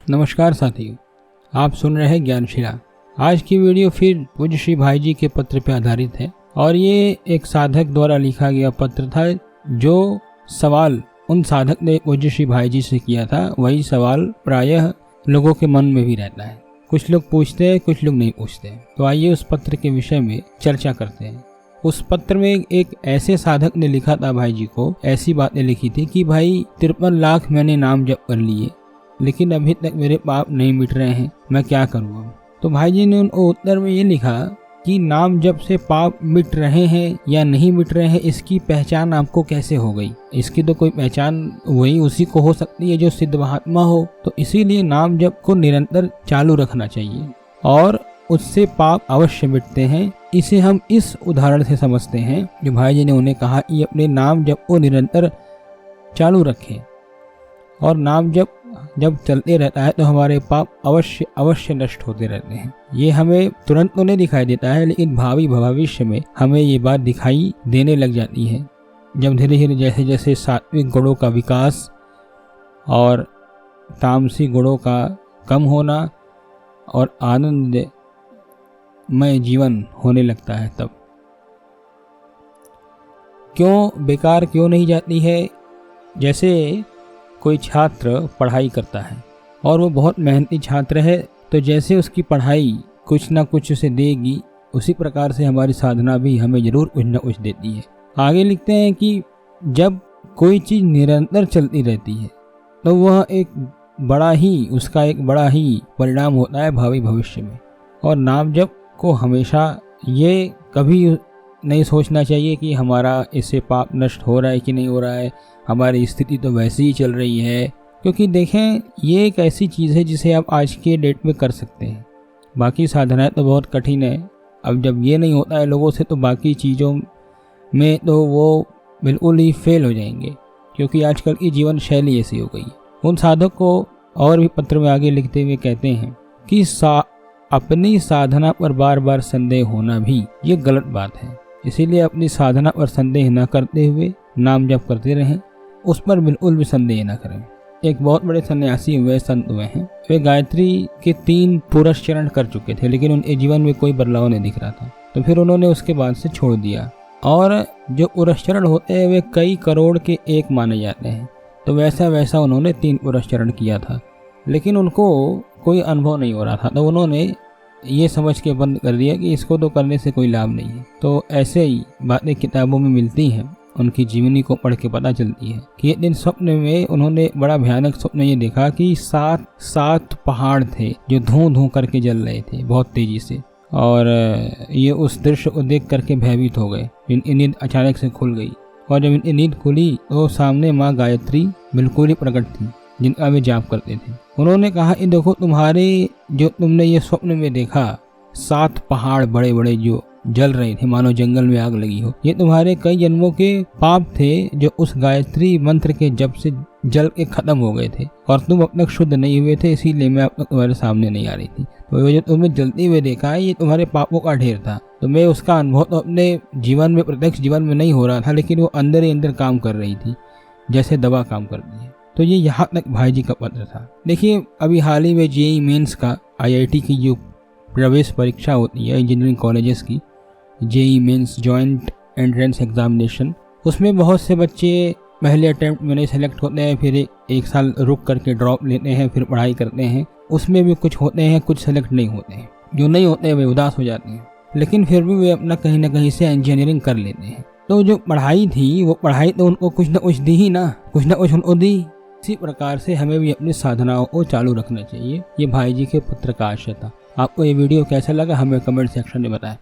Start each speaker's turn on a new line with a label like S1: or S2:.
S1: नमस्कार साथियों, आप सुन रहे हैं ज्ञानशिला। आज की वीडियो फिर पूज्य श्री भाई जी के पत्र पर आधारित है और ये एक साधक द्वारा लिखा गया पत्र था। जो सवाल उन साधक ने पूज्य श्री भाई जी से किया था, वही सवाल प्रायः लोगों के मन में भी रहता है। कुछ लोग पूछते हैं, कुछ लोग नहीं पूछते। तो आइए उस पत्र के विषय में चर्चा करते हैं। उस पत्र में एक ऐसे साधक ने लिखा था भाई जी को, ऐसी बातें लिखी थी कि भाई 53 लाख मैंने नाम जप कर लिए, लेकिन अभी तक मेरे पाप नहीं मिट रहे हैं, मैं क्या करूँ अब। तो भाई जी ने उनको उत्तर में ये लिखा कि नाम जप से पाप मिट रहे हैं या नहीं मिट रहे हैं, इसकी पहचान आपको कैसे हो गई। इसकी तो कोई पहचान वही उसी को हो सकती है जो सिद्ध महात्मा हो। तो इसीलिए नाम जप को निरंतर चालू रखना चाहिए और उससे पाप अवश्य मिटते हैं। इसे हम इस उदाहरण से समझते हैं जो भाई जी ने उन्हें कहा कि अपने नाम जप को निरंतर चालू रखें, और नाम जब चलते रहता है तो हमारे पाप अवश्य नष्ट होते रहते हैं। ये हमें तुरंत तो नहीं दिखाई देता है, लेकिन भावी भविष्य में हमें ये बात दिखाई देने लग जाती है। जब धीरे धीरे जैसे जैसे सात्विक गुणों का विकास और तामसिक गुणों का कम होना और आनंदमय जीवन होने लगता है, तब बेकार क्यों नहीं जाती है। जैसे कोई छात्र पढ़ाई करता है और वो बहुत मेहनती छात्र है, तो जैसे उसकी पढ़ाई कुछ ना कुछ उसे देगी, उसी प्रकार से हमारी साधना भी हमें जरूर कुछ न कुछ देती है। आगे लिखते हैं कि जब कोई चीज़ निरंतर चलती रहती है तो वह उसका एक बड़ा ही परिणाम होता है भावी भविष्य में। और नाम जप को हमेशा ये कभी नहीं सोचना चाहिए कि हमारा इससे पाप नष्ट हो रहा है कि नहीं हो रहा है, हमारी स्थिति तो वैसे ही चल रही है। क्योंकि देखें, ये एक ऐसी चीज़ है जिसे आप आज के डेट में कर सकते हैं। बाकी साधनाएं तो बहुत कठिन है। अब जब ये नहीं होता है लोगों से, तो बाकी चीज़ों में तो वो बिल्कुल ही फेल हो जाएंगे, क्योंकि आजकल की जीवन शैली ऐसी हो गई है। उन साधक को और भी पत्र में आगे लिखते हुए कहते हैं कि अपनी साधना पर बार बार संदेह होना भी ये गलत बात है। इसीलिए अपनी साधना पर संदेह न करते हुए नाम जप करते रहें, उस पर बिल्कुल भी संदेह न करें। एक बहुत बड़े सन्यासी हुए, संत हुए हैं, वे गायत्री के 3 पुरुष चरण कर चुके थे, लेकिन उनके जीवन में कोई बदलाव नहीं दिख रहा था। तो फिर उन्होंने उसके बाद से छोड़ दिया। और जो पुरुष चरण होते हैं वे कई करोड़ के एक माने जाते हैं। तो वैसा उन्होंने 3 पुरुष चरण किया था, लेकिन उनको कोई अनुभव नहीं हो रहा था। तो उन्होंने ये समझ के बंद कर दिया कि इसको तो करने से कोई लाभ नहीं है। तो ऐसे ही बातें किताबों में मिलती हैं, उनकी जीवनी को पढ़ के पता चलती है कि एक दिन स्वप्न में उन्होंने बड़ा भयानक स्वप्न ये देखा कि 7 पहाड़ थे जो धूं करके जल रहे थे बहुत तेजी से। और ये उस दृश्य को देख करके भयभीत हो गए। इनकी नींद अचानक से खुल गई, और जब इनकी नींद खुली तो सामने माँ गायत्री बिल्कुल ही प्रकट थी, जिनका वे जाप करते थे। उन्होंने कहा कि देखो, तुमने ये स्वप्न में देखा 7 पहाड़ बड़े बड़े जो जल रहे थे, मानो जंगल में आग लगी हो, ये तुम्हारे कई जन्मों के पाप थे जो उस गायत्री मंत्र के जप से जल के खत्म हो गए थे, और तुम अब तक शुद्ध नहीं हुए थे, इसीलिए मैं अब तक तुम्हारे सामने नहीं आ रही थी। तो ये जो तुमने जलते हुए देखा है, ये तुम्हारे पापों का ढेर था। तो मैं उसका अनुभव तो अपने जीवन में, प्रत्यक्ष जीवन में नहीं हो रहा था, लेकिन वो अंदर ही अंदर काम कर रही थी, जैसे दवा काम करती है। तो ये यहाँ तक भाई जी का पत्र था। देखिए, अभी हाल ही में जेईई मेंस का, IIT की जो प्रवेश परीक्षा होती है इंजीनियरिंग कॉलेजेस की, JEE mains joint entrance examination, उसमें बहुत से बच्चे पहले अटेम्प्ट में नहीं सेलेक्ट होते हैं, फिर 1 साल रुक करके ड्रॉप लेते हैं, फिर पढ़ाई करते हैं। उसमें भी कुछ होते हैं, कुछ सेलेक्ट नहीं होते हैं। जो नहीं होते हैं वे उदास हो जाते हैं, लेकिन फिर भी वे अपना कहीं ना कहीं से इंजीनियरिंग कर लेते हैं। तो जो पढ़ाई थी, वो पढ़ाई तो उनको कुछ ना कुछ दी ही ना, कुछ ना कुछ उनको दी। इसी प्रकार से हमें भी अपनी साधनाओं को चालू रखना चाहिए। ये भाई जी के पत्र का आशय था। आपको ये वीडियो कैसा लगा हमें कमेंट सेक्शन में बताएं।